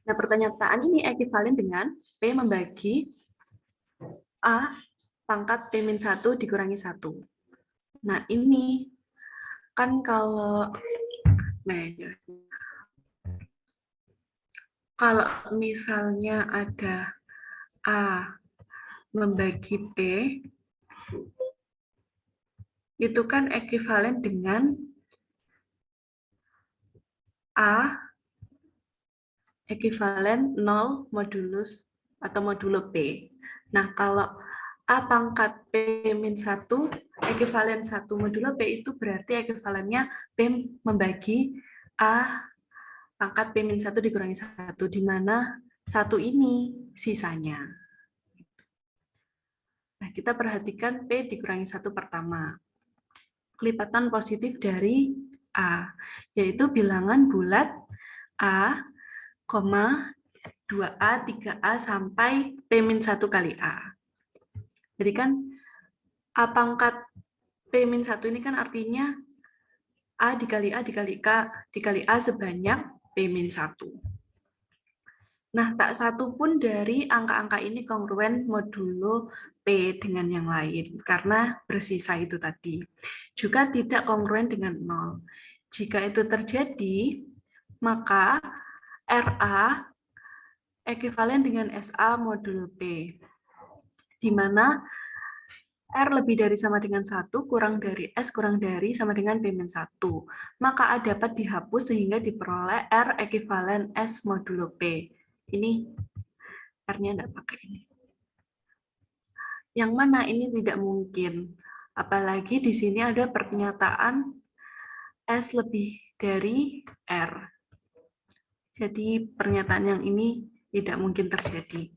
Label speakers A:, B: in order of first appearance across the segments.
A: Nah, pernyataan ini ekuivalen dengan P membagi A pangkat P-1 dikurangi 1. Nah, ini kan kalau misalnya ada A membagi P, itu kan ekuivalen dengan A ekuivalen 0 modulus atau modulo P. Nah, kalau A pangkat P-1 ekuivalen 1 modulo P itu berarti ekuivalennya P membagi A pangkat P-1 dikurangi 1, di mana 1 ini sisanya. Nah, kita perhatikan P dikurangi 1 pertama. Kelipatan positif dari A, yaitu bilangan bulat A, 2A, 3A, sampai P-1 kali A. Jadi kan A pangkat P-1 ini kan artinya A dikali A dikali A sebanyak P-1. Nah, tak satu pun dari angka-angka ini kongruen modulo P dengan yang lain, karena bersisa itu tadi. Juga tidak kongruen dengan 0. Jika itu terjadi, maka RA ekuivalen dengan SA modulo P, di mana R lebih dari sama dengan 1, kurang dari S kurang dari sama dengan P-1. Maka A dapat dihapus sehingga diperoleh R ekuivalen S modulo P. Ini R-nya tidak pakai ini. Yang mana ini tidak mungkin. Apalagi di sini ada pernyataan S lebih dari R. Jadi pernyataan yang ini tidak mungkin terjadi.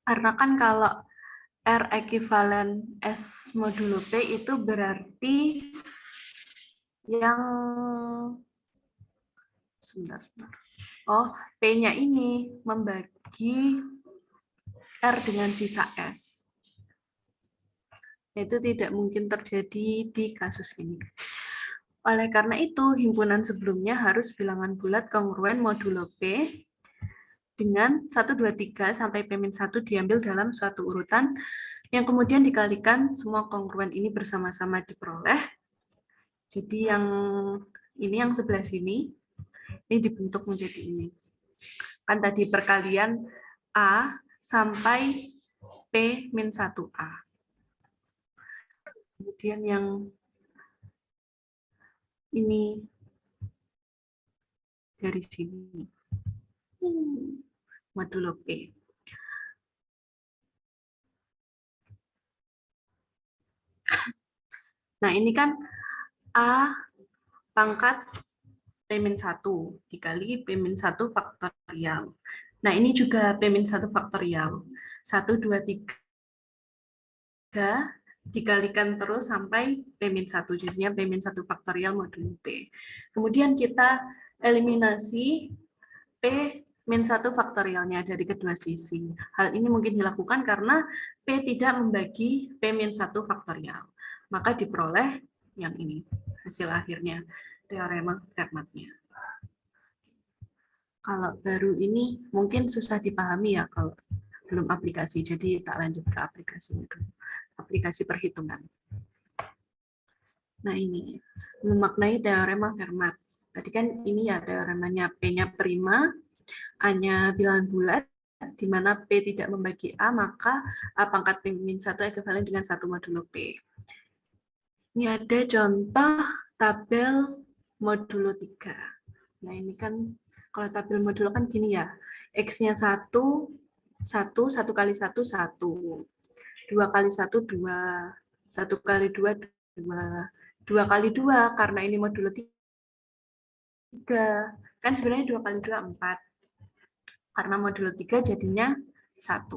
A: Karena kan kalau R ekuivalen S modulo P itu berarti yang sebentar. Oh, P-nya ini membagi R dengan sisa S. Itu tidak mungkin terjadi di kasus ini. Oleh karena itu, himpunan sebelumnya harus bilangan bulat kongruen modulo P dengan 1, 2, 3 sampai P-1 diambil dalam suatu urutan yang kemudian dikalikan semua kongruen ini bersama-sama diperoleh. Jadi yang ini yang sebelah sini, ini dibentuk menjadi ini. Kan tadi perkalian A sampai P-1A. Kemudian yang ini dari sini. Modulo P. Nah, ini kan A pangkat P-1 dikali P-1 faktorial. Nah, ini juga P-1 faktorial. 1, 2, 3 dikalikan terus sampai P-1. Jadinya P-1 faktorial modulo P. Kemudian kita eliminasi P-1 faktorialnya dari kedua sisi. Hal ini mungkin dilakukan karena P tidak membagi P-1 faktorial. Maka diperoleh yang ini, hasil akhirnya, teorema Fermat-nya. Kalau baru ini mungkin susah dipahami ya kalau belum aplikasi, jadi tak lanjut ke aplikasinya dulu. Aplikasi perhitungan. Nah ini, memaknai teorema Fermat. Tadi kan ini ya teoremanya, P-nya prima, A-nya bilangan bulat, di mana P tidak membagi A, maka A pangkat P-1 ekuivalen dengan 1 modulo P. Ini ada contoh tabel modulo 3. Nah ini kan, kalau tabel modulo kan gini ya, X-nya 1, 1 kali 1, 1. 2 kali 1, 2. 1 kali 2, 2. 2 kali 2, karena ini modulo 3. Kan sebenarnya 2 kali 2, 4. Karena modulo 3 jadinya 1.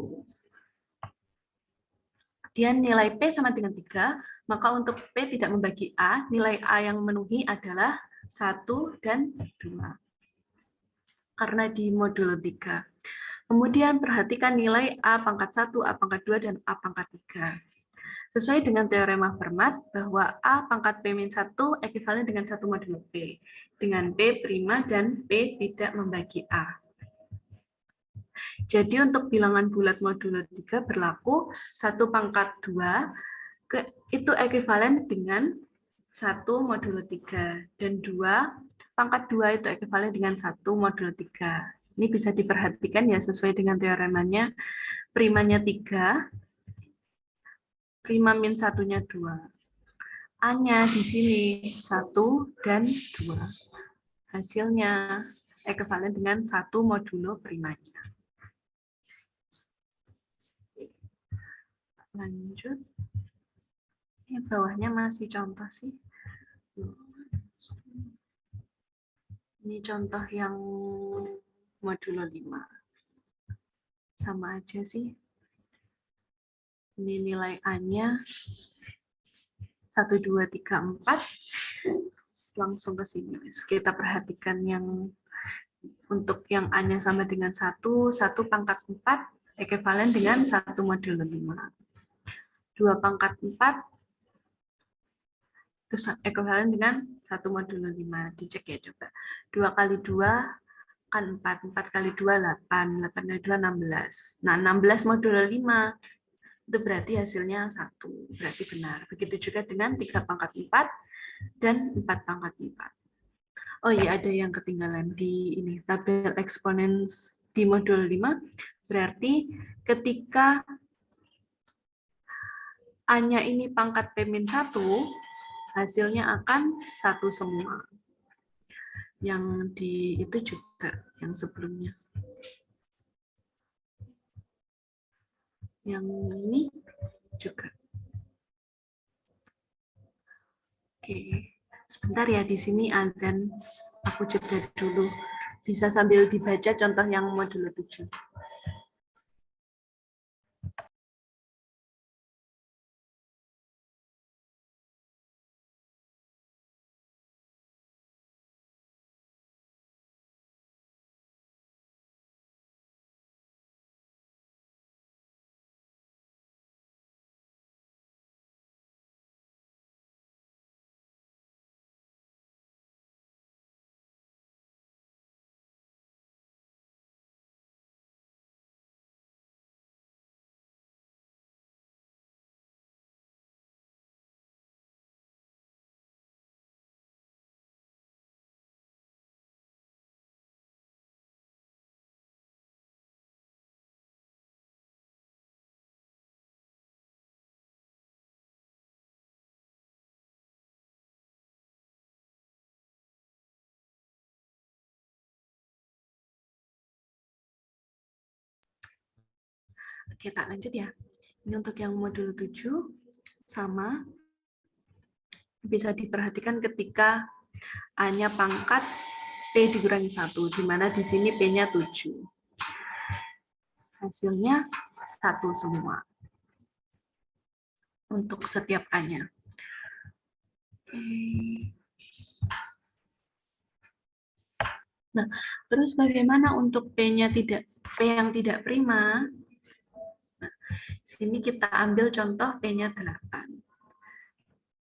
A: Kemudian nilai P sama dengan 3, maka untuk P tidak membagi A, nilai A yang memenuhi adalah 1 dan 2. Karena di modulo 3. Kemudian perhatikan nilai A pangkat 1, A pangkat 2, dan A pangkat 3. Sesuai dengan teorema Fermat bahwa A pangkat P-1 ekivalen dengan 1 modulo P, dengan P prima dan P tidak membagi A. Jadi untuk bilangan bulat modulo 3 berlaku 1 pangkat 2 itu ekivalen dengan 1 modulo 3, dan 2 pangkat 2 itu ekivalen dengan 1 modulo 3. Ini bisa diperhatikan ya sesuai dengan teoremanya, primanya 3, prima min satunya 2. A-nya di sini 1 dan 2. Hasilnya ekivalen dengan 1 modulo primanya. Lanjut. Ini bawahnya masih contoh sih. Ini contoh yang modulo 5. Sama aja sih. Ini nilai A-nya 1, 2, 3, 4. Langsung ke sini. Kita perhatikan yang untuk yang A-nya sama dengan 1 pangkat 4 ekivalen dengan 1 modulo 5. 2 pangkat 4 itu ekivalen dengan 1 modulo 5. Dicek ya coba. 2 kali 2 kan 4. 4 kali 2, 8. 8 kali 2, 16. Nah, 16 modulo 5. Itu berarti hasilnya 1. Berarti benar. Begitu juga dengan 3 pangkat 4 dan 4 pangkat 4. Oh iya, ada yang ketinggalan di ini tabel eksponen di modul 5. Berarti ketika A-nya ini pangkat P-1, hasilnya akan 1 semua. Yang di itu juga yang sebelumnya. Yang ini juga. Oke, sebentar ya, di sini azan, aku jeda dulu. Bisa sambil dibaca contoh yang modul 7. Oke, tak lanjut ya. Ini untuk yang modul 7, sama. Bisa diperhatikan ketika A-nya pangkat P dikurangi 1, di mana di sini P-nya 7. Hasilnya 1 semua. Untuk setiap A-nya. Nah, terus bagaimana untuk P-nya P yang tidak prima? Nah, sini kita ambil contoh P-nya 8.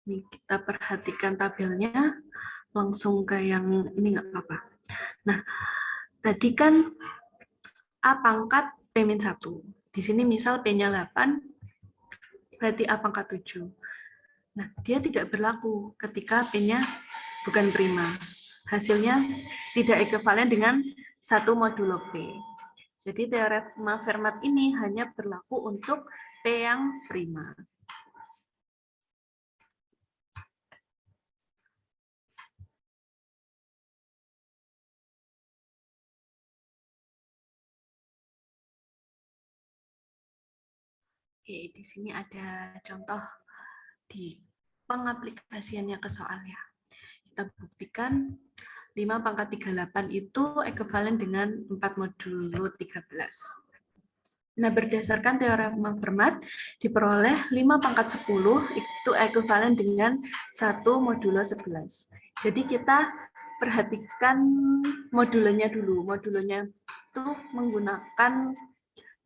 A: Ini kita perhatikan tabelnya, langsung ke yang ini nggak apa-apa. Nah, tadi kan A pangkat P-1. Di sini misal P-nya 8, berarti A pangkat 7. Nah, dia tidak berlaku ketika P-nya bukan prima. Hasilnya tidak ekivalen dengan 1 modulo P. Jadi teorema Fermat ini hanya berlaku untuk P yang prima. Oke, di sini ada contoh di pengaplikasiannya ke soalnya. Kita buktikan 5 pangkat 38 itu ekivalen dengan 4 modulo 13. Nah, berdasarkan teorema Fermat, diperoleh 5 pangkat 10 itu ekivalen dengan 1 modulo 11. Jadi kita perhatikan modulonya dulu. Modulonya itu menggunakan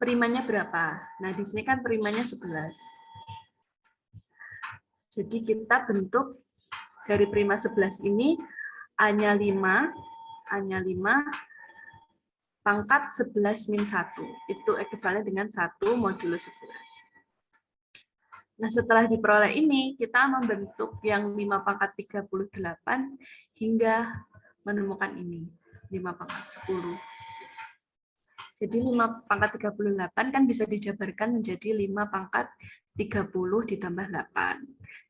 A: primanya berapa. Nah, di sini kan primanya 11. Jadi kita bentuk dari prima 11 ini A-nya 5, A-nya 5, pangkat 11 min 1. Itu ekuivalen dengan 1 modulo 11. Nah, setelah diperoleh ini, kita membentuk yang 5 pangkat 38 hingga menemukan ini, 5 pangkat 10. Jadi 5 pangkat 38 kan bisa dijabarkan menjadi 5 pangkat 30 ditambah 8.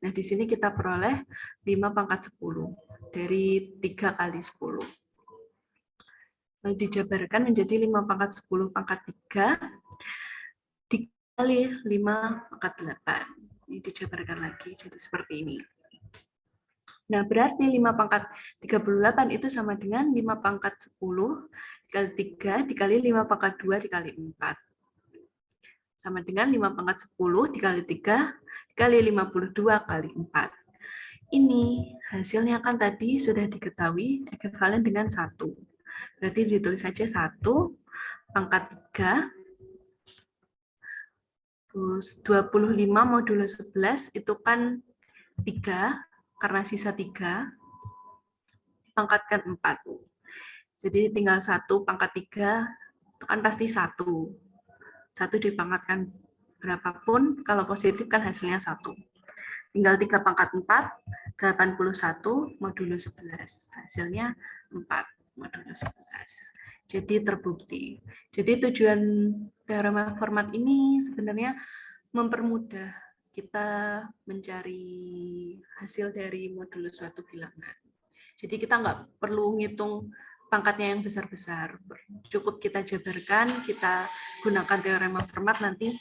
A: Nah, di sini kita peroleh 5 pangkat 10 dari 3 kali 10. Nah, dijabarkan menjadi 5 pangkat 10 pangkat 3 dikali 5 pangkat 8. Ini dijabarkan lagi, jadi seperti ini. Nah, berarti 5 pangkat 38 itu sama dengan 5 pangkat 10 dikali 3 dikali 5 pangkat 2 dikali 4. Sama dengan 5 pangkat 10 dikali 3 dikali 52 kali 4. Ini hasilnya kan tadi sudah diketahui ekuivalen dengan 1. Berarti ditulis saja 1 pangkat 3 terus 25 modulo 11 itu kan 3, karena sisa 3, pangkatkan 4. Jadi tinggal 1 pangkat 3, itu kan pasti 1. 1 dipangkatkan berapapun, kalau positif kan hasilnya 1. Tinggal 3 pangkat 4, 81 modulo 11. Hasilnya 4 modulo 11. Jadi terbukti. Jadi tujuan teorema format ini sebenarnya mempermudah kita mencari hasil dari modulo suatu bilangan. Jadi kita nggak perlu ngitung pangkatnya yang besar-besar. Cukup kita jabarkan, kita gunakan teorema format, nanti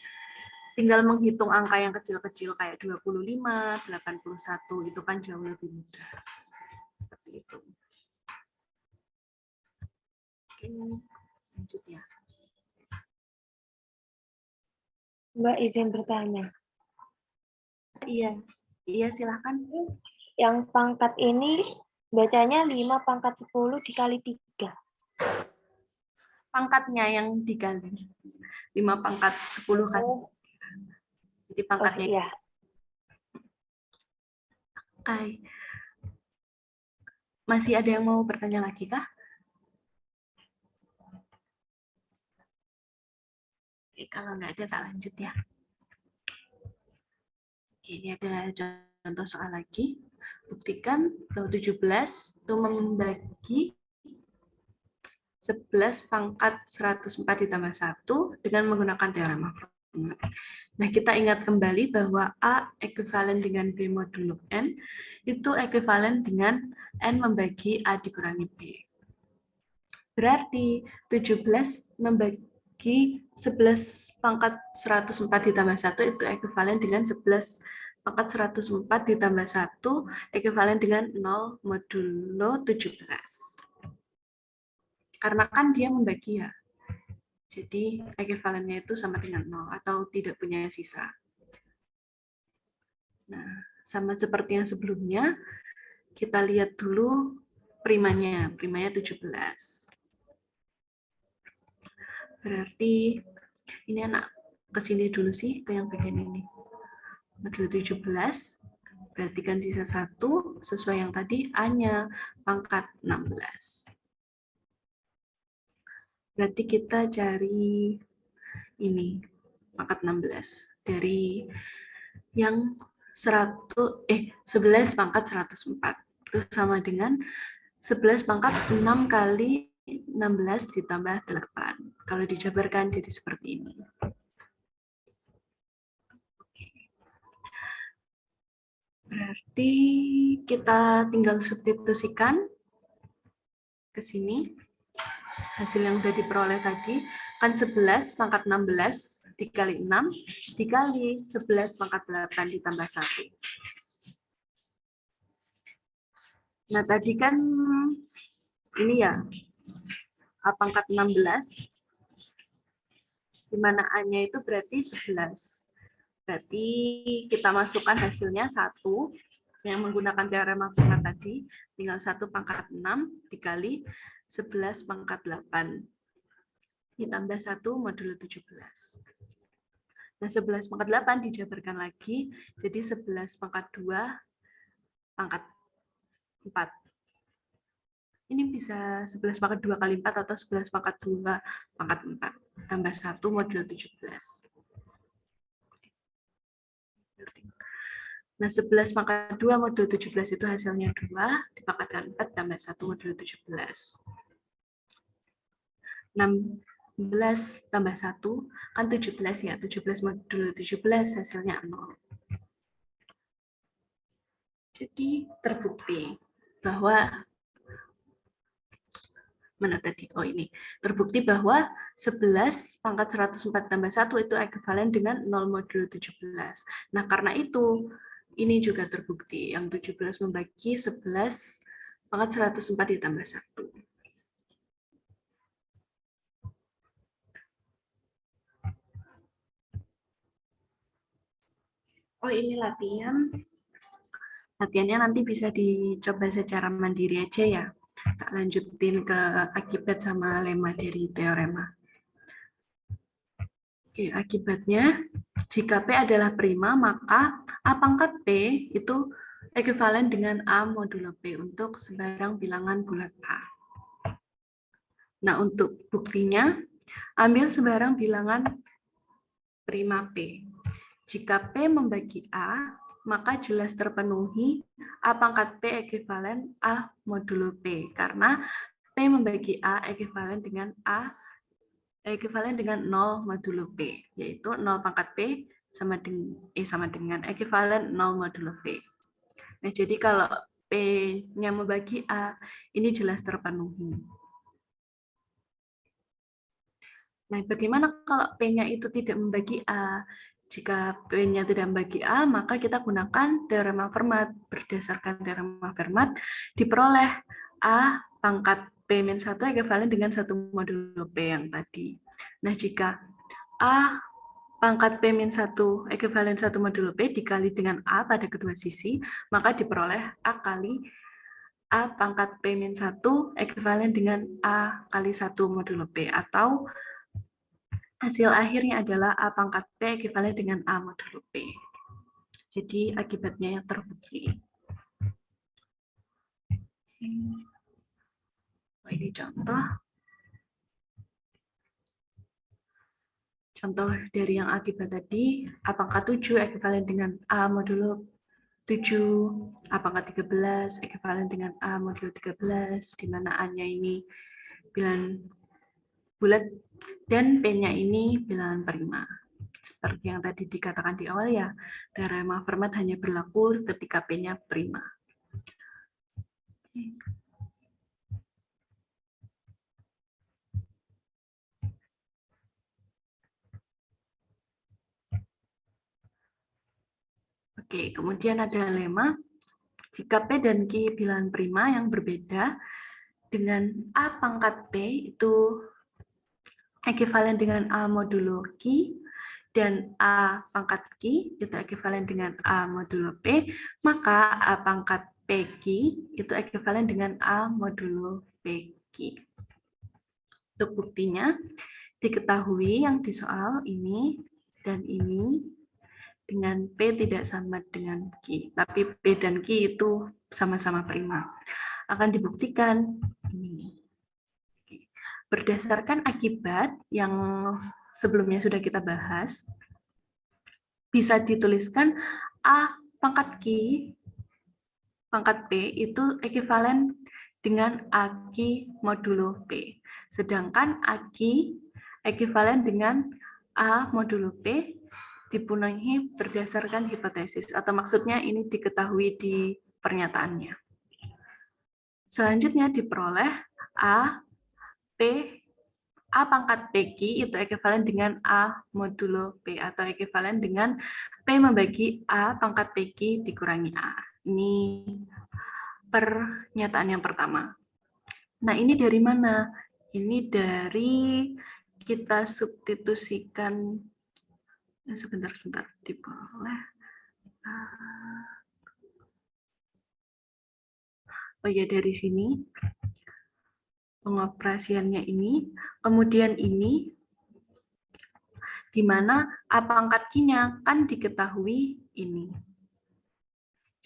A: tinggal menghitung angka yang kecil-kecil kayak 25, 81, itu kan jauh lebih mudah. Seperti itu. Oke, lanjut ya.
B: Mbak izin bertanya.
A: Iya, iya silakan.
B: Yang pangkat ini bacanya 5 pangkat 10 dikali 3.
A: Pangkatnya yang dikali. 5 pangkat 10 kali.
B: Oh.
A: Jadi pangkatnya.
B: Oh, iya.
A: Oke. Masih ada yang mau bertanya lagi kah? Oke, kalau nggak ada tak lanjut ya. Ini ada contoh soal lagi. Buktikan bahwa 17 itu membagi 11 pangkat 104 ditambah 1 dengan menggunakan teorema format. Nah, kita ingat kembali bahwa A ekuivalen dengan B modulo N, itu ekuivalen dengan N membagi A dikurangi B. Berarti 17 membagi 11 pangkat 104 ditambah 1 itu ekuivalen dengan 11 pangkat 104 ditambah 1 ekuivalen dengan 0 modulo 17. Karena kan dia membagi ya. Jadi ekuivalennya itu sama dengan 0 atau tidak punya sisa. Nah, sama seperti yang sebelumnya, kita lihat dulu primanya. Primanya 17. Berarti ini anak ke sini dulu sih, ke yang bagian ini. Modulo 17, berarti kan sisa 1, sesuai yang tadi, A-nya pangkat 16. Berarti kita cari ini, pangkat 16. Dari yang 11 pangkat 104. Itu sama dengan 11 pangkat 6 kali 16 ditambah 8. Kalau dijabarkan jadi seperti ini. Berarti kita tinggal substitusikan ke sini. Hasil yang sudah diperoleh tadi kan 11 pangkat 16 dikali 6 dikali 11 pangkat 8 ditambah 1. Nah, tadi kan ini ya A pangkat 16 di mana A-nya itu berarti 11. Berarti kita masukkan hasilnya 1 yang menggunakan teorema format tadi, tinggal 1 pangkat 6 dikali 11 pangkat 8 ditambah 1 modulo 17. Nah, 11 pangkat 8 dijabarkan lagi, jadi 11 pangkat 2 pangkat 4. Ini bisa 11 pangkat 2 kali 4 atau 11 pangkat 2 pangkat 4. Tambah 1 modulo 17. Nah, 11 pangkat 2 modulo 17 itu hasilnya 2, dipangkatkan 4 tambah 1 modulo 17. 16 tambah 1, kan 17 ya. 17 modulo 17 hasilnya 0. Jadi terbukti bahwa mana tadi? Oh ini. Terbukti bahwa 11 pangkat 104 tambah 1 itu ekuivalen dengan 0 modulo 17. Nah, karena itu ini juga terbukti. Yang 17 membagi 11 pangkat 104 ditambah 1. Oh, ini latihan. Latihannya nanti bisa dicoba secara mandiri aja ya. Tak lanjutin ke akibat sama lema dari teorema. Oke, akibatnya, jika P adalah prima, maka A pangkat P itu ekuivalen dengan A modulo P untuk sembarang bilangan bulat A. Nah, untuk buktinya, ambil sembarang bilangan prima P. Jika P membagi A, maka jelas terpenuhi A pangkat P ekuivalen A modulo P, karena P membagi A ekuivalen dengan 0 modulo P, yaitu 0 pangkat P sama dengan ekuivalen 0 modulo P. Nah, jadi kalau P-nya membagi A, ini jelas terpenuhi. Nah, bagaimana kalau P-nya itu tidak membagi A? Jika P-nya tidak membagi A, maka kita gunakan teorema Fermat. Berdasarkan teorema Fermat, diperoleh A pangkat P-1 ekuivalen dengan 1 modulo P yang tadi. Nah, jika A pangkat P-1 ekuivalen 1 modulo P dikali dengan A pada kedua sisi, maka diperoleh A kali A pangkat P-1 ekuivalen dengan A kali 1 modulo P, atau hasil akhirnya adalah A pangkat P ekuivalen dengan A modulo P. Jadi akibatnya yang terbukti. Oh, ini contoh. Contoh dari yang akibat tadi, A pangkat 7 ekuivalen dengan A modulo 7, A pangkat 13 ekuivalen dengan A modulo 13, di mana A-nya ini bilangan bulat dan P-nya ini bilangan prima. Seperti yang tadi dikatakan di awal ya, teorema Fermat hanya berlaku ketika P-nya prima. Oke, kemudian ada lema. Jika P dan Q bilangan prima yang berbeda dengan A pangkat P itu ekuivalen dengan A modulo Q, dan A pangkat Q itu ekuivalen dengan A modulo P, maka A pangkat PQ itu ekuivalen dengan A modulo PQ. Untuk buktinya, diketahui yang di soal ini dan ini dengan P tidak sama dengan Q, tapi P dan Q itu sama-sama prima. Akan dibuktikan ini. Berdasarkan akibat yang sebelumnya sudah kita bahas, bisa dituliskan A pangkat Q, pangkat P itu ekuivalen dengan AQ modulo P. Sedangkan AQ ekuivalen dengan A modulo P dipenuhi berdasarkan hipotesis, atau maksudnya ini diketahui di pernyataannya. Selanjutnya diperoleh A pangkat PQ itu ekuivalen dengan A modulo P, atau ekuivalen dengan P membagi A pangkat PQ dikurangi A. Ini pernyataan yang pertama. Nah, ini dari mana? Ini dari kita substitusikan. Sebentar, diperoleh. Oh ya, dari sini pengoperasiannya ini, kemudian ini di mana A pangkat Q-nya kan diketahui ini.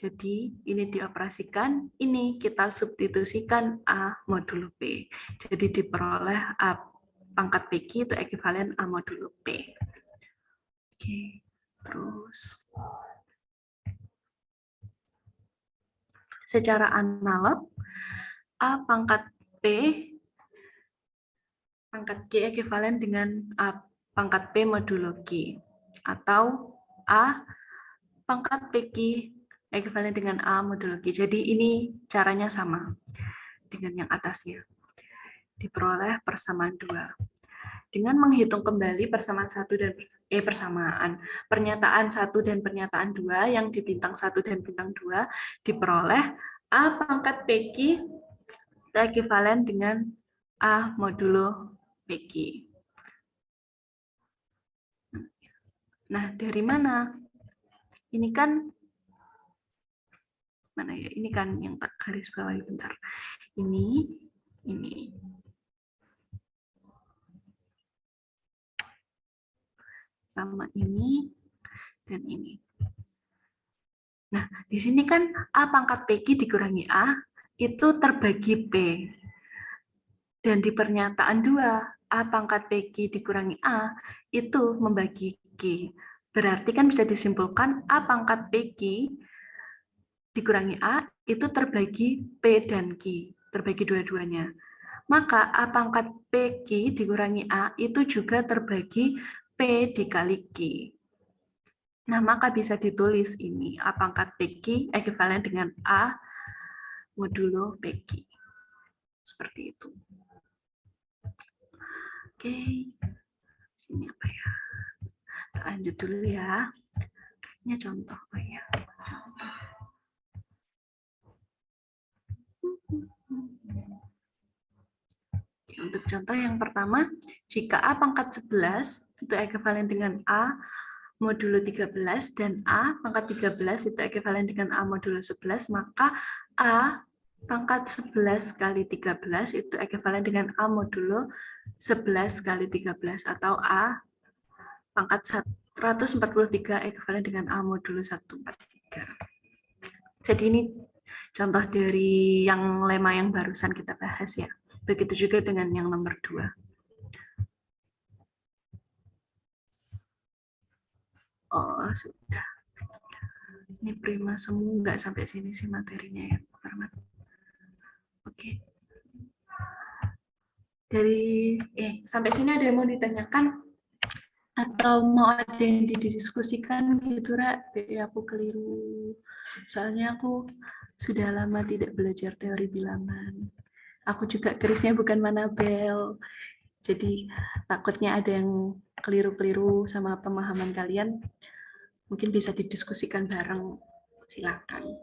A: Jadi ini dioperasikan, ini kita substitusikan A modulo P. Jadi diperoleh A pangkat PQ itu ekuivalen A modulo P. Oke, terus secara analog A pangkat P pangkat Q ekuivalen dengan A pangkat P modulo Q, atau A pangkat PQ ekuivalen dengan A modulo Q. Jadi ini caranya sama dengan yang atasnya. Diperoleh persamaan 2. Dengan menghitung kembali persamaan 1 dan pernyataan 1 dan pernyataan 2 yang di bintang 1 dan bintang 2 diperoleh A pangkat PQ ekuivalen dengan A modulo PQ. Nah, dari mana? Ini kan mana ya? Ini kan yang tak garis bawahi bentar. Ini. Sama ini dan ini. Nah, di sini kan A pangkat PQ dikurangi A itu terbagi P. Dan di pernyataan 2, A pangkat PQ dikurangi A itu membagi Q. Berarti kan bisa disimpulkan A pangkat PQ dikurangi A itu terbagi P dan Q, terbagi dua-duanya. Maka A pangkat PQ dikurangi A itu juga terbagi P dikali Q. Nah, maka bisa ditulis ini A pangkat PQ ekuivalen dengan A modulo PQ. Seperti itu. Oke. Ini apa ya? Kita lanjut dulu ya. Ini contoh. Oh ya. Contoh. Untuk contoh yang pertama, jika A pangkat 11 itu ekuivalen dengan A modulo 13 dan A pangkat 13 itu ekuivalen dengan A modulo 11, maka A pangkat 11 kali 13 itu ekuivalen dengan A modulo 11 kali 13, atau A pangkat 143 ekuivalen dengan A modulo 143. Jadi ini contoh dari yang lema yang barusan kita bahas ya. Begitu juga dengan yang nomor 2. Oh, sudah. Ini prima semua, nggak sampai sini sih materinya ya, Oke. Dari sampai sini ada yang mau ditanyakan atau mau ada yang didiskusikan gitu, Ra? Aku keliru. Soalnya aku sudah lama tidak belajar teori bilangan. Aku juga kerisnya bukan Manabel. Jadi takutnya ada yang keliru-keliru sama pemahaman kalian. Mungkin bisa didiskusikan bareng. Silakan.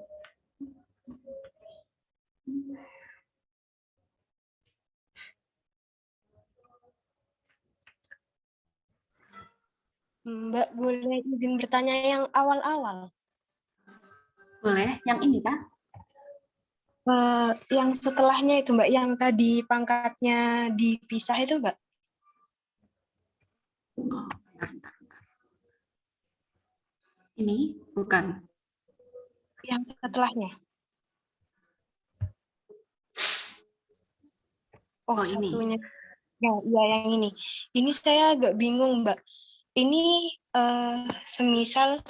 C: Mbak, boleh izin bertanya yang awal-awal?
A: Boleh, yang ini kah?
C: Yang setelahnya itu, Mbak, yang tadi pangkatnya dipisah itu, Mbak?
A: Oh, bentar. Ini bukan.
C: Yang setelahnya. Oh, satunya.
A: Ini.
C: Ya, yang ini. Ini saya agak bingung, Mbak. Ini semisal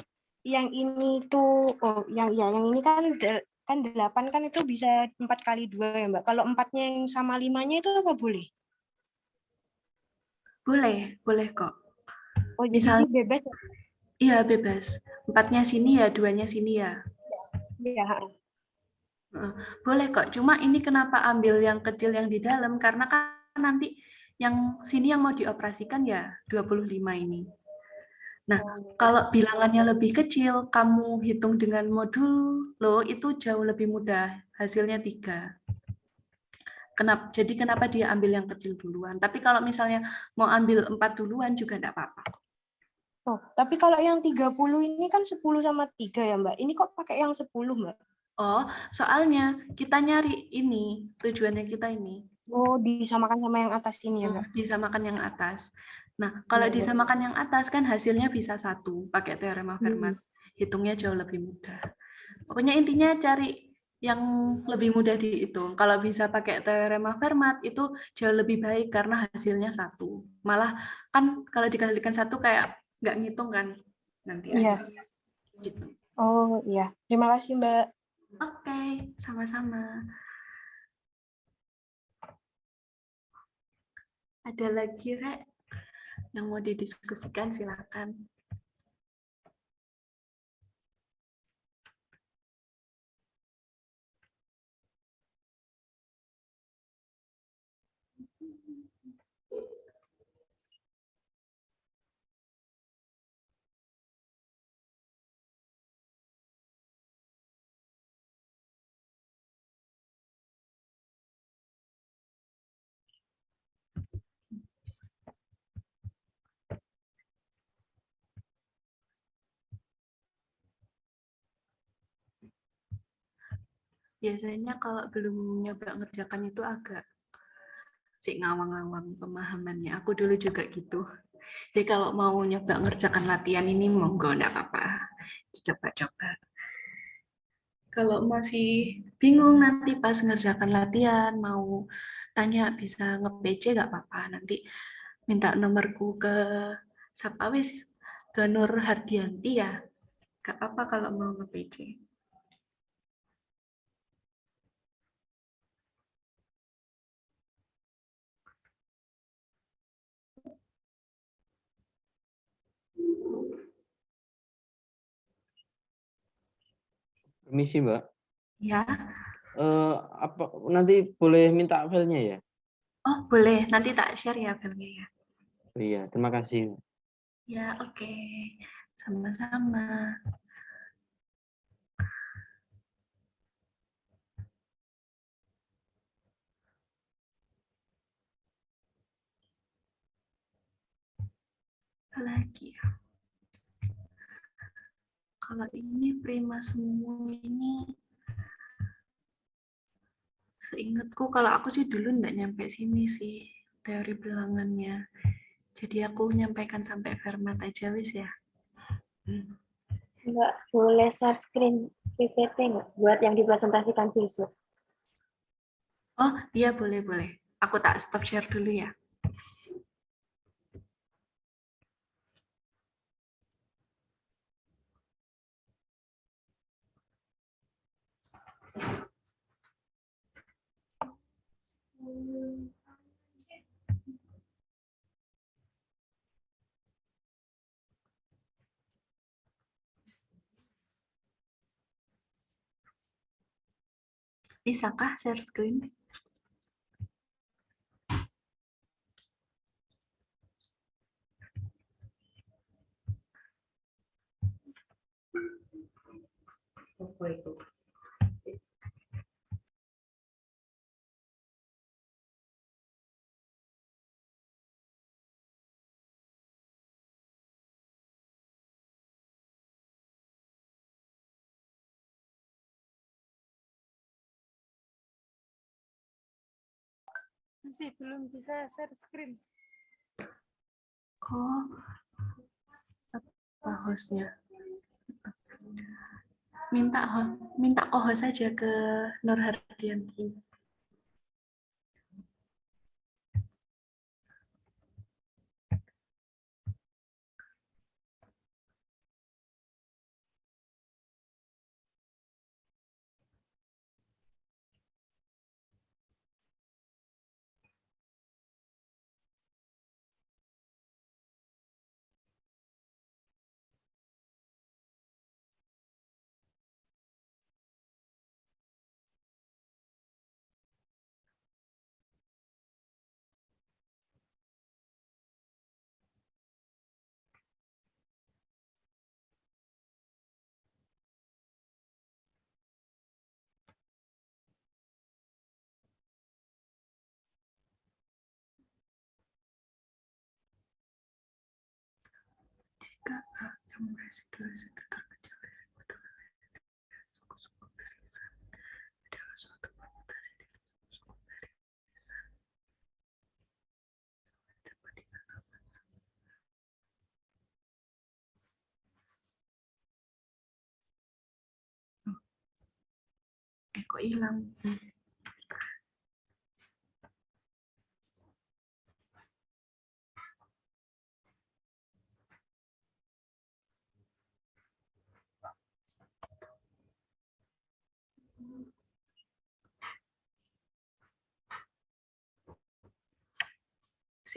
C: yang ini tuh, yang ini kan 8 kan itu bisa 4 kali 2 ya, Mbak. Kalau 4-nya yang sama 5-nya itu apa boleh?
A: Boleh kok.
C: Oh, jadi ini bebas ya?
A: Iya, bebas. 4-nya sini ya, 2-nya sini ya.
C: Iya.
A: Boleh kok, cuma ini kenapa ambil yang kecil yang di dalam, karena kan nanti yang sini yang mau dioperasikan ya 25 ini. Nah, kalau bilangannya lebih kecil, kamu hitung dengan modulo itu jauh lebih mudah, hasilnya 3. Jadi kenapa dia ambil yang kecil duluan? Tapi kalau misalnya mau ambil 4 duluan juga enggak apa-apa.
C: Oh, tapi kalau yang 30 ini kan 10 sama 3 ya, Mbak. Ini kok pakai yang 10, Mbak?
A: Oh, soalnya kita nyari ini, tujuannya kita ini.
C: Oh, disamakan sama yang atas ini ya, Mbak?
A: Disamakan yang atas. Nah, kalau
B: Iya, iya.
A: disamakan yang atas kan hasilnya bisa 1 pakai teorema Fermat. Hitungnya jauh lebih mudah. Pokoknya intinya cari yang lebih mudah dihitung. Kalau bisa pakai teorema Fermat itu jauh lebih baik karena hasilnya 1. Malah kan kalau dikalikan 1 kayak nggak ngitung kan nanti
C: Iya.
A: akhirnya. Gitu.
C: Oh iya. Terima kasih Mbak.
A: Oke, sama-sama. Ada lagi, Rek, yang mau didiskusikan, silakan. Biasanya kalau belum nyoba ngerjakan itu agak sih ngawang-ngawang pemahamannya. Aku dulu juga gitu. Jadi kalau mau nyoba ngerjakan latihan ini, monggo, enggak apa-apa. Coba-coba. Kalau masih bingung nanti pas ngerjakan latihan, mau tanya bisa nge-PC nggak apa-apa. Nanti minta nomorku ke Sapawis, ke Nur Hardianti ya. Nggak apa-apa kalau mau nge-PC.
D: Permisi, Mbak.
A: Ya,
D: Apa nanti boleh minta filenya ya?
A: oh boleh. Nanti tak share ya filenya ya.
D: Oh, iya, terima kasih.
A: Ya, oke. Sama-sama. Apa lagi ya? Kalau ini prima semua ini, seingatku kalau aku sih dulu nggak nyampe sini sih teori bilangannya. Jadi aku nyampaikan sampai Fermat aja wis ya.
B: Nggak boleh share screen PPT nggak? Buat yang dipresentasikan besok.
A: Oh iya boleh. Aku tak stop share dulu ya. Bisakah share screen?
E: Masih belum bisa share screen.
A: Oh, apa hostnya? Minta co-host saja ke Nur Hardianti. Jika yang residu terkecil suku-suku barisan adalah suatu permutasi dari suku barisan dapat dikatakan Kok hilang?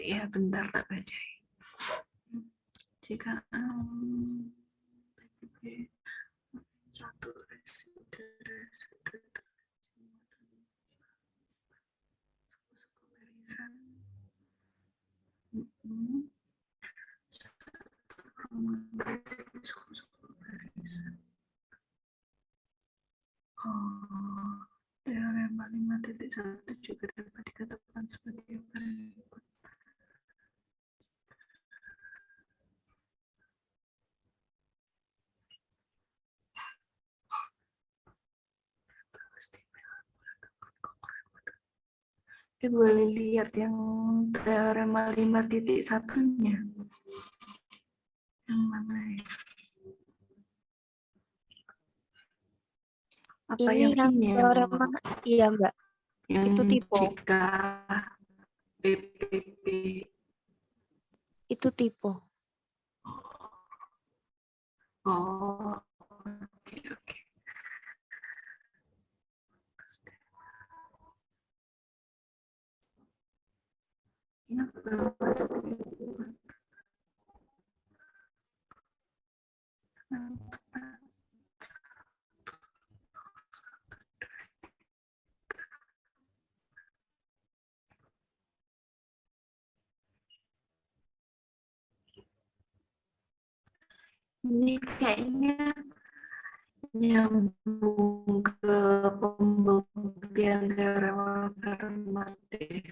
A: Ya, bentar tak baca. Jika satu teorema 5.1 juga dapat dikatakan sebagai berikut. Boleh lihat yang teorema 5.1-nya. Yang mana ya? Apa
B: Ini yang
A: ini
B: teorema, iya Mbak.
A: yang
B: Itu tipe.
A: jika PPP
B: Itu tipe.
A: oh oke oke. Ini ini kayaknya nyambung ke pembuktian teorema Fermat deh.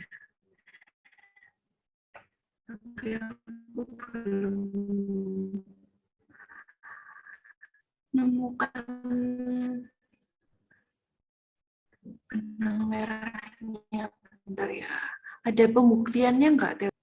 A: Tapi aku belum menemukan benang merahnya. Bentar ya. Ada pembuktiannya nggak?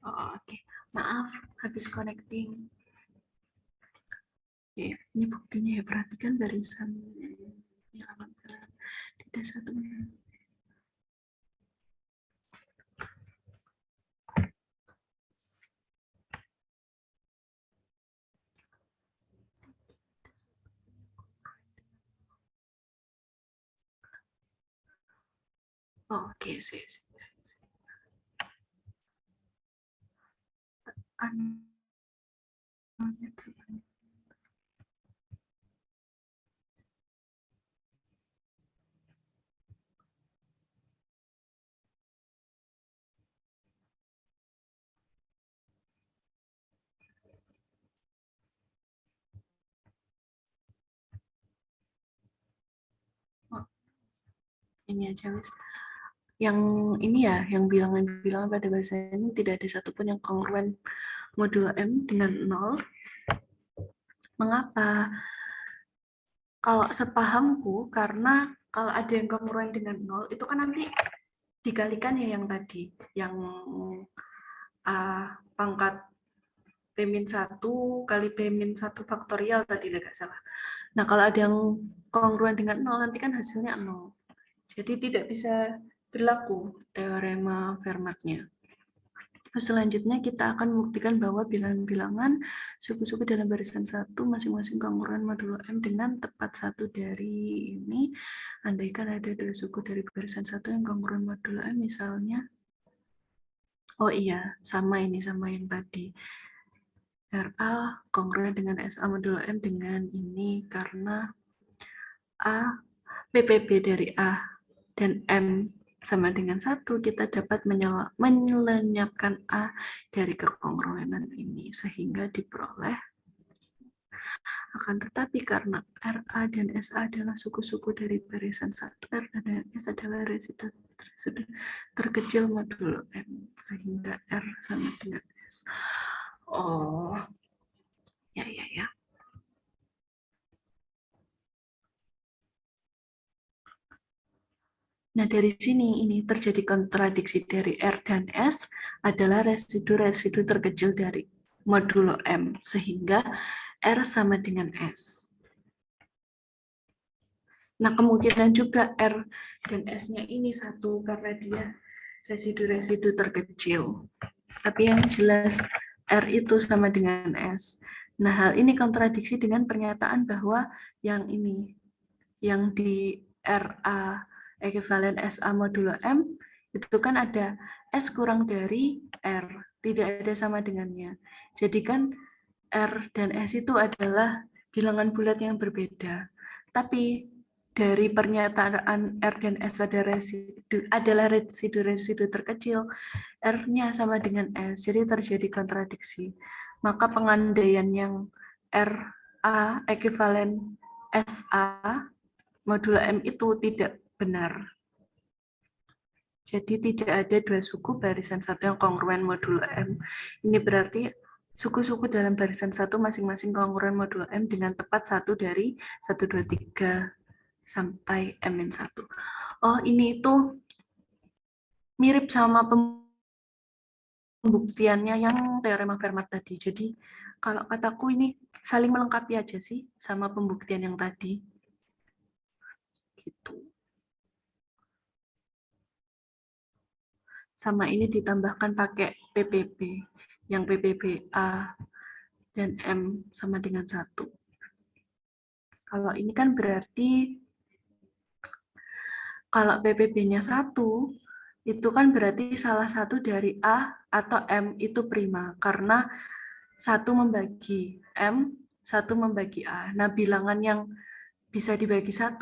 A: Oh, oke. Maaf, habis connecting. Ya, ini buktinya ya, perhatikan barisan halaman tidak satu. Oh, oke, sih. ini aja Miss. Yang ini ya, yang bilangan-bilangan pada bahasa ini tidak ada satupun yang kongruen modulo M dengan 0. Mengapa? Kalau sepahamku, karena kalau ada yang kongruen dengan 0, itu kan nanti dikalikan ya yang tadi, yang A pangkat P-1 kali P-1 faktorial tadi, nggak salah. Nah, kalau ada yang kongruen dengan 0, nanti kan hasilnya 0. Jadi tidak bisa berlaku teorema Fermatnya. Selanjutnya kita akan membuktikan bahwa bilangan-bilangan suku-suku dalam barisan 1 masing-masing kongruen modulo M dengan tepat satu dari ini. Andaikan ada 2 suku dari barisan 1 yang kongruen modulo M, misalnya, oh iya, sama ini, sama yang tadi. RA kongruen dengan SA modulo M dengan ini, karena A, PPB dari A dan M sama dengan 1, kita dapat melenyapkan A dari kekongruenan ini, sehingga diperoleh. Akan tetapi karena RA dan SA adalah suku-suku dari barisan 1, R dan S adalah residu terkecil modulo M, sehingga R sama dengan S. Oh, ya. Nah, dari sini ini terjadi kontradiksi dari R dan S adalah residu-residu terkecil dari modulo M, sehingga R sama dengan S. Nah, kemungkinan juga R dan S-nya ini satu karena dia residu-residu terkecil. Tapi yang jelas R itu sama dengan S. Nah, hal ini kontradiksi dengan pernyataan bahwa yang ini, yang di RA ekivalen SA modulo M, itu kan ada S kurang dari R, tidak ada sama dengannya. Jadi kan R dan S itu adalah bilangan bulat yang berbeda. Tapi dari pernyataan R dan S adalah residu terkecil, R-nya sama dengan S, jadi terjadi kontradiksi. Maka pengandaian yang RA ekivalen SA modulo M itu tidak benar. Jadi tidak ada 2 suku barisan 1 yang kongruen modulo M. Ini berarti suku-suku dalam barisan 1 masing-masing kongruen modulo M dengan tepat 1 dari 1, 2, 3 sampai M-1. Oh, ini itu mirip sama pembuktiannya yang teorema Fermat tadi. Jadi kalau kataku ini saling melengkapi aja sih sama pembuktian yang tadi. Gitu. Sama ini ditambahkan pakai PPB, yang PPB A dan M sama dengan 1. Kalau ini kan berarti kalau PPB-nya 1, itu kan berarti salah satu dari A atau M itu prima, karena 1 membagi M, 1 membagi A. Nah, bilangan yang bisa dibagi 1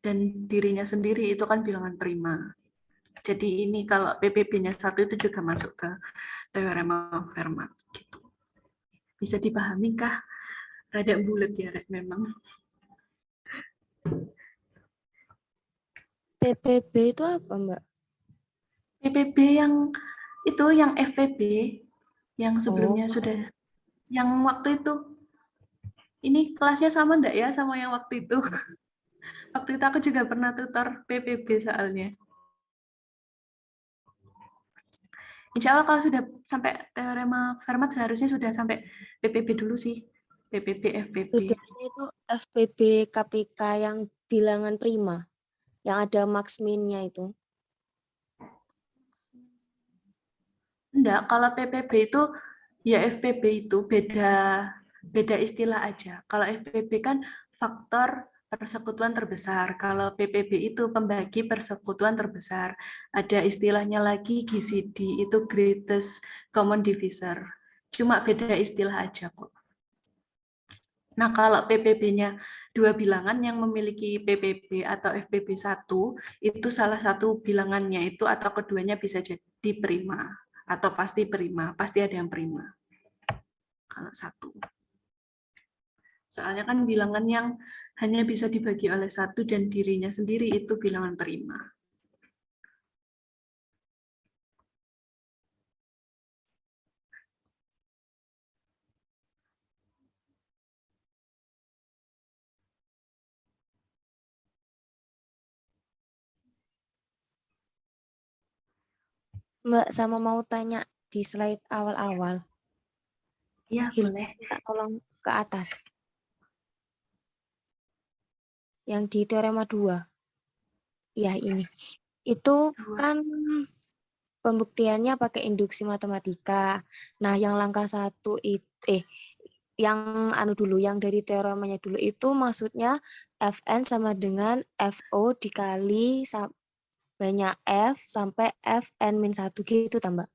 A: dan dirinya sendiri itu kan bilangan prima. Jadi ini kalau PPB-nya 1 itu juga masuk ke teorema Fermat. Gitu. Bisa dipahami kah? Rada bulat ya, memang.
F: PPB itu apa, Mbak?
A: PPB yang itu, yang FPB, yang sebelumnya sudah, yang waktu itu. Ini kelasnya sama enggak ya sama yang waktu itu? Waktu itu aku juga pernah tutor PPB soalnya. Insya Allah kalau sudah sampai teorema Fermat seharusnya sudah sampai PPB dulu sih. PPB, FPB.
F: Bedanya itu FPB KPK yang bilangan prima, yang ada max min-nya itu.
A: Enggak, kalau PPB itu, ya FPB itu beda istilah aja. Kalau FPB kan faktor persekutuan terbesar. Kalau PPB itu pembagi persekutuan terbesar. Ada istilahnya lagi GCD, itu greatest common divisor. Cuma beda istilah aja kok. Nah, kalau PPB-nya 2 bilangan yang memiliki PPB atau FPB 1, itu salah satu bilangannya itu atau keduanya bisa jadi prima. Atau pasti prima, pasti ada yang prima. Kalau 1. Soalnya kan bilangan yang hanya bisa dibagi oleh 1 dan dirinya sendiri itu bilangan prima.
F: Mbak sama mau tanya di slide awal-awal.
A: Iya,
F: Hil,
A: boleh.
F: minta tolong ke atas. Yang di teorema 2. Ya ini. Itu
A: Dua.
F: kan pembuktiannya pakai induksi matematika. Nah, yang langkah 1 yang dulu, yang dari teoremanya dulu itu maksudnya Fn sama dengan Fo dikali banyak F sampai Fn-1 gitu tambah.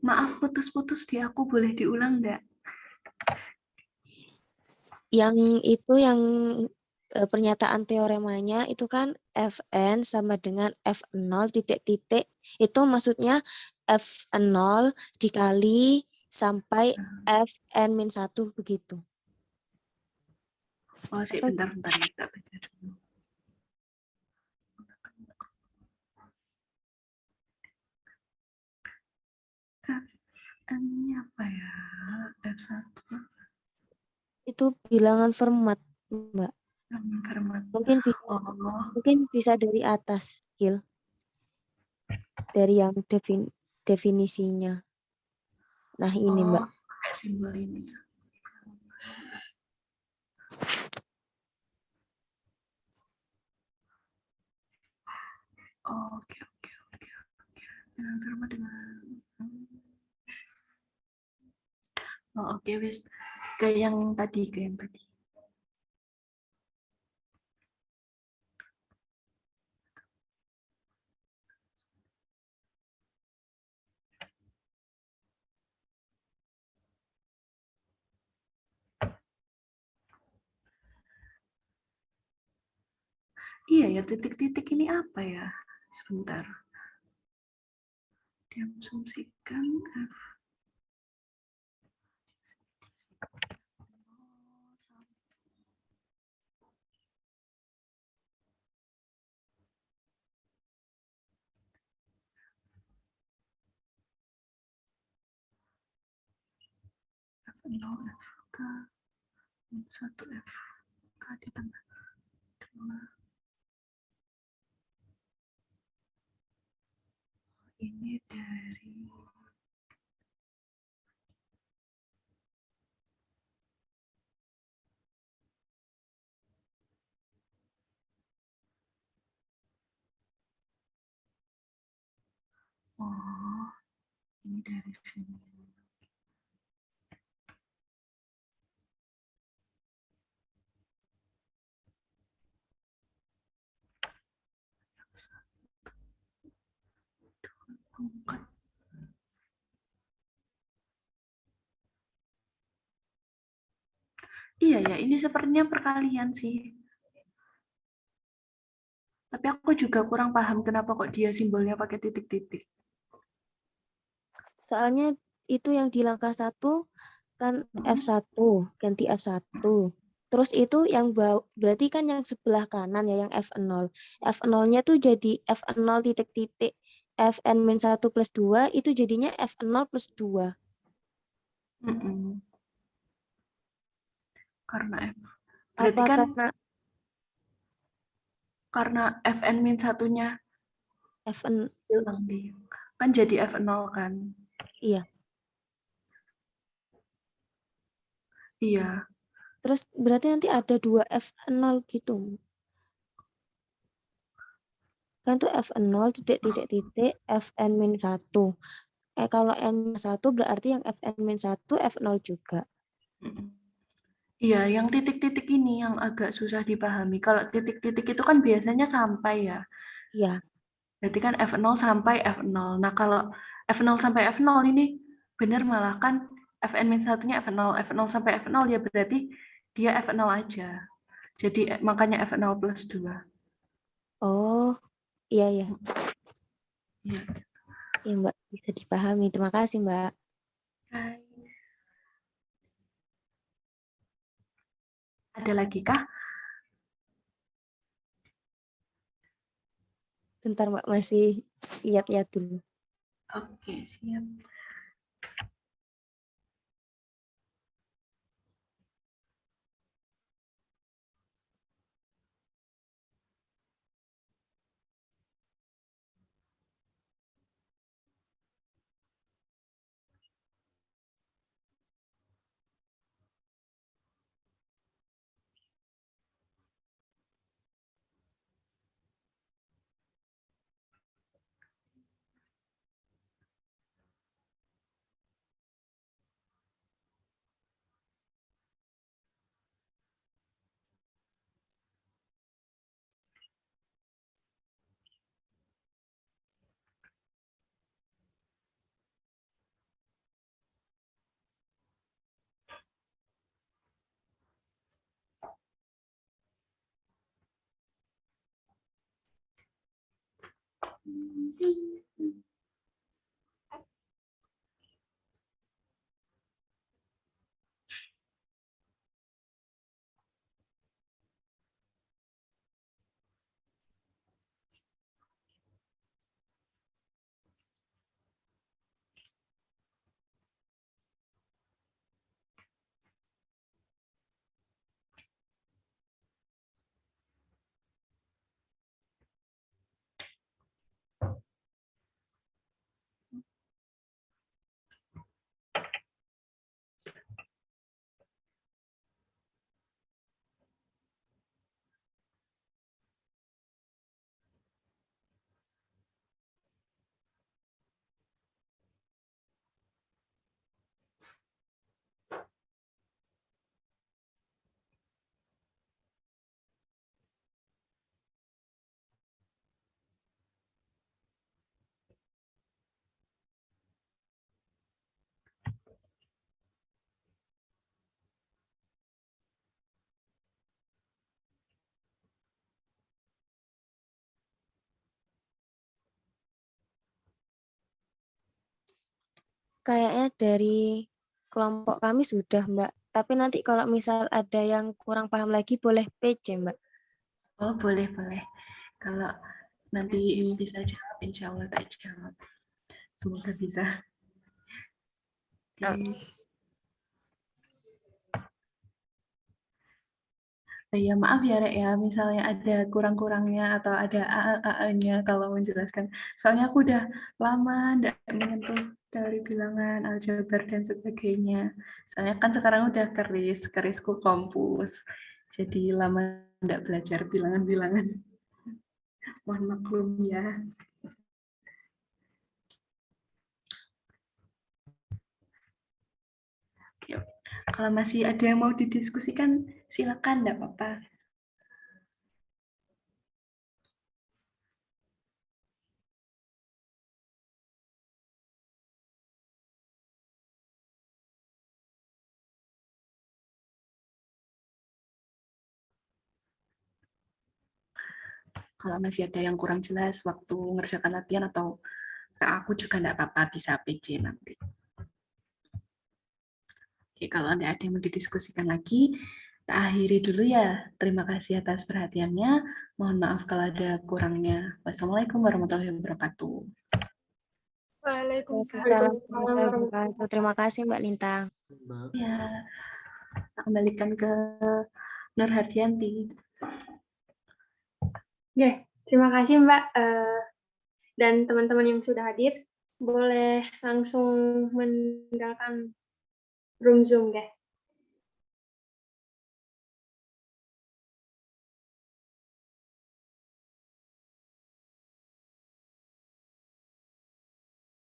A: Maaf, putus-putus di aku. Boleh diulang enggak?
F: Yang itu yang pernyataan teoremanya itu kan Fn sama dengan F0 titik-titik. Itu maksudnya F0 dikali sampai Fn-1 begitu.
A: Oh, sih,
F: Atau
A: bentar-bentar. Kita baca dulu. Fn-nya apa ya? F1.
F: itu bilangan Fermat, Mbak.
A: Fermat. Oh,
F: Mungkin bisa dari atas, Gil. Dari yang definisinya. Nah, ini, Mbak.
A: Simbol ini. Oke. Fermat dengan oke, wis. Ke yang tadi. Iya ya, titik-titik ini apa ya? Sebentar. Diasumsikan F. F0 FK 1 FK ditambah 2. Ini dari ini dari sini. Iya ya, ini sepertinya perkalian sih. Tapi aku juga kurang paham kenapa kok dia simbolnya pakai titik-titik.
F: Soalnya itu yang di langkah 1 kan F1, ganti F1. Terus itu yang berarti kan yang sebelah kanan ya, yang F0. F0-nya tuh jadi F0 titik-titik Fn-1 plus 2, itu jadinya F0 plus 2.
A: Karena F. Berarti
F: Apa
A: kan
F: karena
A: Fn min satunya
F: Fn,
A: hilang dia. Kan jadi F0 kan?
F: iya.
A: Iya.
F: Terus berarti nanti ada 2 F0 gitu. Kan tuh F0 titik-titik Fn-1. Kalau N1 berarti yang Fn-1 F0 juga.
A: Iya, yang titik-titik ini yang agak susah dipahami. Kalau titik-titik itu kan biasanya sampai ya.
F: Iya.
A: Berarti kan F0 sampai F0. Nah, kalau F0 sampai F0 ini benar malah kan Fn-1-nya F0. F0 sampai F0 ya berarti dia F0 aja. Jadi makanya F0 plus 2.
F: Oh, iya ya.
A: Iya.
F: Ya, Mbak, bisa dipahami. Terima kasih, Mbak.
A: Hai. Ada lagi kah?
F: Bentar, Mbak, masih lihat-lihat dulu.
A: Oke, siap.
F: Kayaknya dari kelompok kami sudah, Mbak. Tapi nanti kalau misal ada yang kurang paham lagi, boleh PC, Mbak.
A: Oh, boleh, boleh. Kalau nanti bisa jawab, insya Allah tak jawab. Semoga bisa. Ya maaf ya Rek ya, misalnya ada kurang-kurangnya atau ada AA-nya kalau menjelaskan. Soalnya aku udah lama tidak menyentuh dari bilangan, aljabar dan sebagainya. Soalnya kan sekarang udah kerisku kompus. Jadi lama tidak belajar bilangan-bilangan. Mohon maklum ya. Oke. Kalau masih ada yang mau didiskusikan, silakan, tidak apa-apa. Kalau masih ada yang kurang jelas waktu mengerjakan latihan atau ke aku juga tidak apa-apa, bisa PC nanti. Oke, kalau tidak ada yang mau didiskusikan lagi, kita akhiri dulu ya. Terima kasih atas perhatiannya. Mohon maaf kalau ada kurangnya. Wassalamualaikum warahmatullahi wabarakatuh.
E: Waalaikumsalam.
F: Terima kasih, Mbak Lintang.
A: Ya, kita kembalikan ke Nur Hadianti.
G: Oke, terima kasih Mbak dan teman-teman yang sudah hadir. Boleh langsung meninggalkan room Zoom, guys.